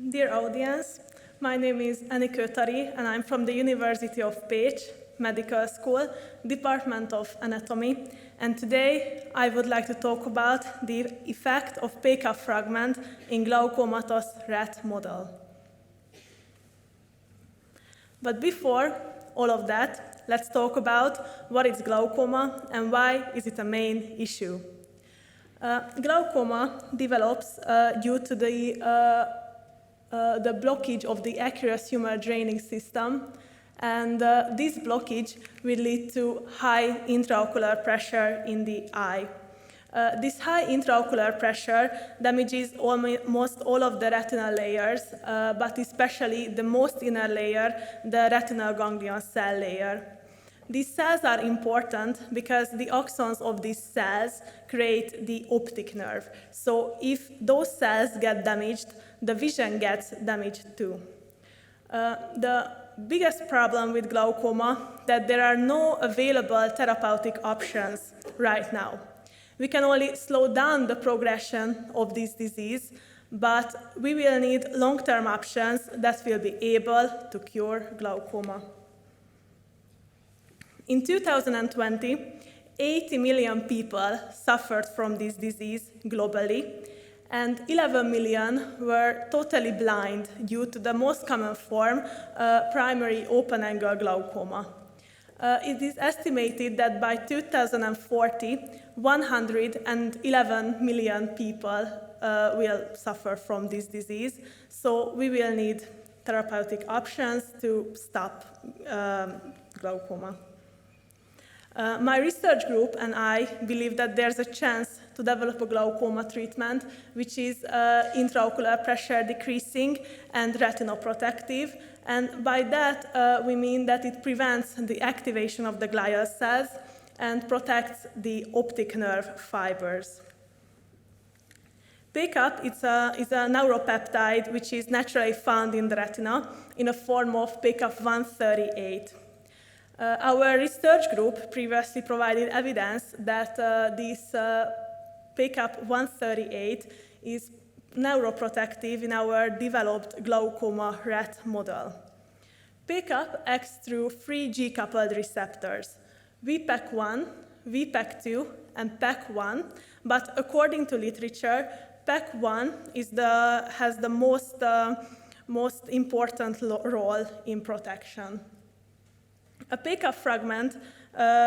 Dear audience, my name is Enikő Tari and I'm from the University of Pécs Medical School, Department of Anatomy, and today I would like to talk about the effect of PK fragment in glaucomatous rat model. But before all of that, let's talk about what is glaucoma and why is it a main issue. Glaucoma develops due to the blockage of the aqueous humor draining system, and this blockage will lead to high intraocular pressure in the eye. This high intraocular pressure damages almost all of the retinal layers, but especially the most inner layer, the retinal ganglion cell layer. These cells are important because the axons of these cells create the optic nerve. So if those cells get damaged, the vision gets damaged too. The biggest problem with glaucoma is that there are no available therapeutic options right now. We can only slow down the progression of this disease, but we will need long-term options that will be able to cure glaucoma. In 2020, 80 million people suffered from this disease globally, and 11 million were totally blind due to the most common form, primary open-angle glaucoma. It is estimated that by 2040, 111 million people will suffer from this disease, so we will need therapeutic options to stop glaucoma. My research group and I believe that there's a chance to develop a glaucoma treatment which is intraocular pressure decreasing and retinoprotective, and by that we mean that it prevents the activation of the glial cells and protects the optic nerve fibers. PCAP is a neuropeptide which is naturally found in the retina in a form of PCAP 138. Our research group previously provided evidence that this PCAP 138 is neuroprotective in our developed glaucoma rat model. PCAP acts through three G-coupled receptors, VPEC1, VPEC2, and PEC1, but according to literature, PEC1 has the most important role in protection. A PK fragment,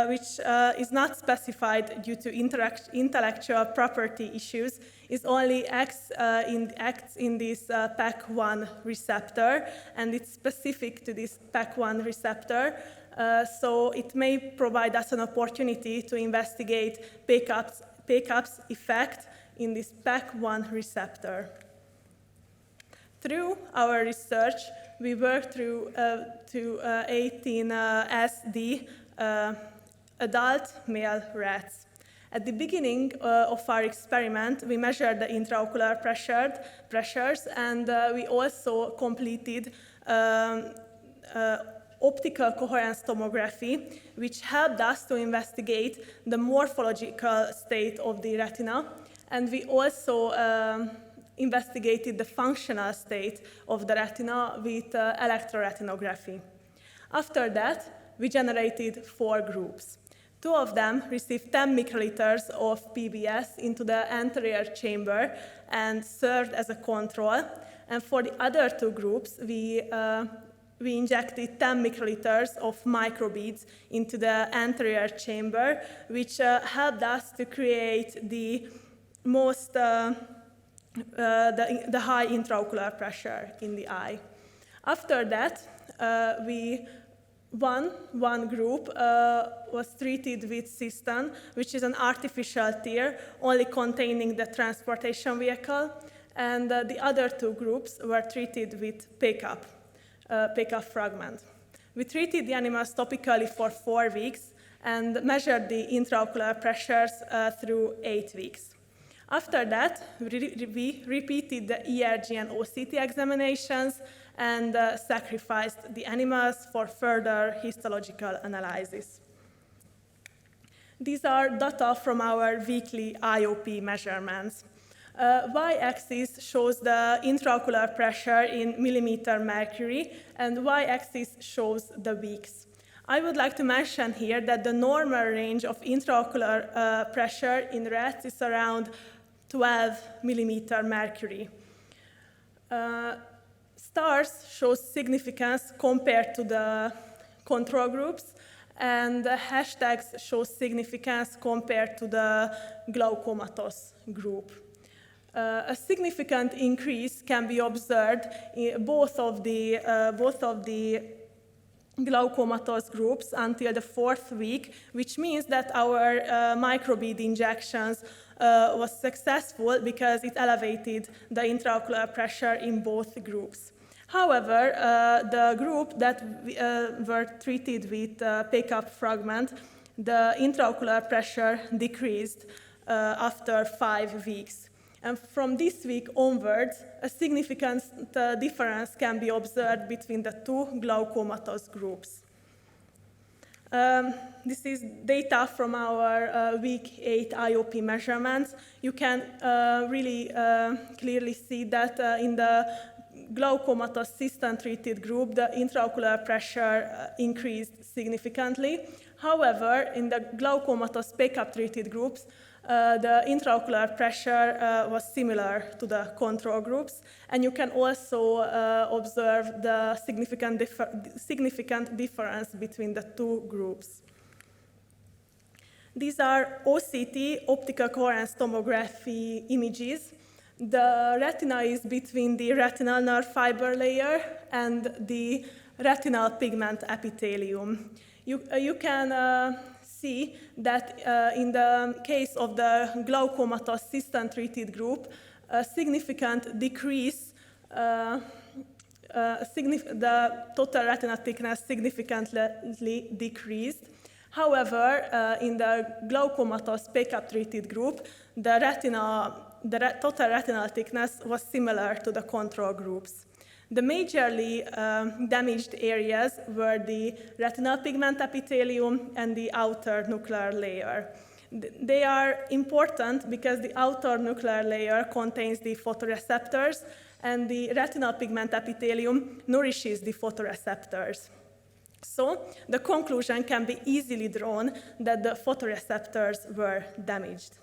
which is not specified due to intellectual property issues, is only acts in this PEC1 receptor, and it's specific to this PEC1 receptor. So it may provide us an opportunity to investigate PCAP's effect in this PEC1 receptor. Through our research, we worked through 18 SD adult male rats. At the beginning of our experiment, we measured the intraocular pressures, and we also completed optical coherence tomography, which helped us to investigate the morphological state of the retina, and we also investigated the functional state of the retina with electroretinography. After that, we generated 4 groups. 2 of them received 10 microliters of PBS into the anterior chamber and served as a control. And for the other 2 groups, we injected 10 microliters of microbeads into the anterior chamber, which helped us to create the most the high intraocular pressure in the eye. After that, one group was treated with cystine, which is an artificial tear only containing the transportation vehicle, and the other 2 groups were treated with PCAP fragment. We treated the animals topically for 4 weeks and measured the intraocular pressures through 8 weeks. After that, we repeated the ERG and OCT examinations and sacrificed the animals for further histological analysis. These are data from our weekly IOP measurements. Y-axis shows the intraocular pressure in millimeter mercury, and y-axis shows the weeks. I would like to mention here that the normal range of intraocular pressure in rats is around 12 millimeter mercury. Stars show significance compared to the control groups, and the hashtags show significance compared to the glaucomatous group. A significant increase can be observed in both of the glaucomatous groups until the 4th week, which means that our microbead injections was successful because it elevated the intraocular pressure in both groups. However, the group that were treated with pick-up fragment, the intraocular pressure decreased after 5 weeks. And from this week onwards, a significant difference can be observed between the two glaucomatous groups. This is data from our week 8 IOP measurements. You can really clearly see that in the glaucomatous cysteine-treated group, the intraocular pressure increased significantly. However, in the glaucomatous pick-up-treated groups, the intraocular pressure was similar to the control groups, and you can also observe the significant difference between the two groups. These are OCT, optical coherence tomography images. The retina is between the retinal nerve fiber layer and the retinal pigment epithelium. You can see that in the case of the glaucomatous cysteine-treated group, a significant decrease, the total retinal thickness significantly decreased. However, in the glaucomatous pick-up-treated group, the total retinal thickness was similar to the control groups. The majorly damaged areas were the retinal pigment epithelium and the outer nuclear layer. They are important because the outer nuclear layer contains the photoreceptors, and the retinal pigment epithelium nourishes the photoreceptors. So the conclusion can be easily drawn that the photoreceptors were damaged.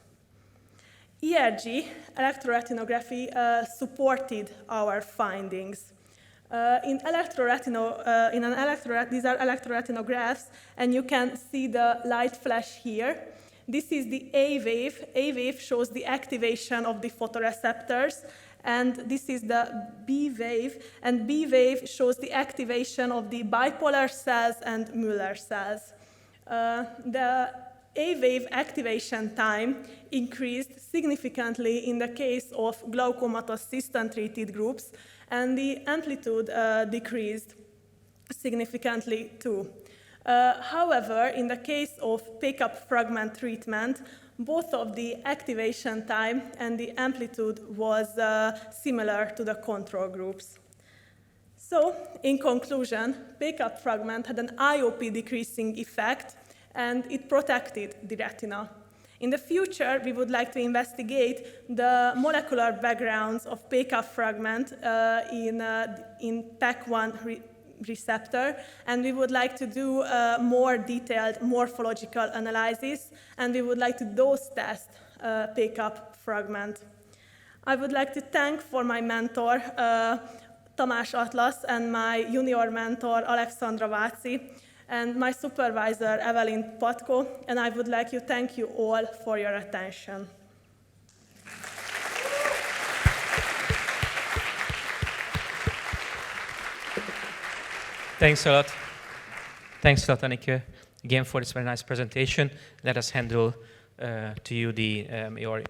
ERG, electroretinography, supported our findings. These are electroretinographs, and you can see the light flash here. This is the A wave. A wave shows the activation of the photoreceptors, and this is the B wave, and B wave shows the activation of the bipolar cells and Müller cells. The A wave activation time increased significantly in the case of glaucomatous cysteine-treated groups, and the amplitude decreased significantly too. However, in the case of pick-up fragment treatment, both of the activation time and the amplitude was similar to the control groups. So, in conclusion, pick-up fragment had an IOP decreasing effect, and it protected the retina. In the future, we would like to investigate the molecular backgrounds of pick-up fragment in PAC1 receptor, and we would like to do a more detailed morphological analysis, and we would like to dose test pick-up fragment. I would like to thank for my mentor, Tamás Atlasz, and my junior mentor, Alexandra Váci, and my supervisor, Evelyn Patko, and I would like to thank you all for your attention. Thanks a lot. Thanks a lot, Enikő, again for this very nice presentation. Let us handle to you your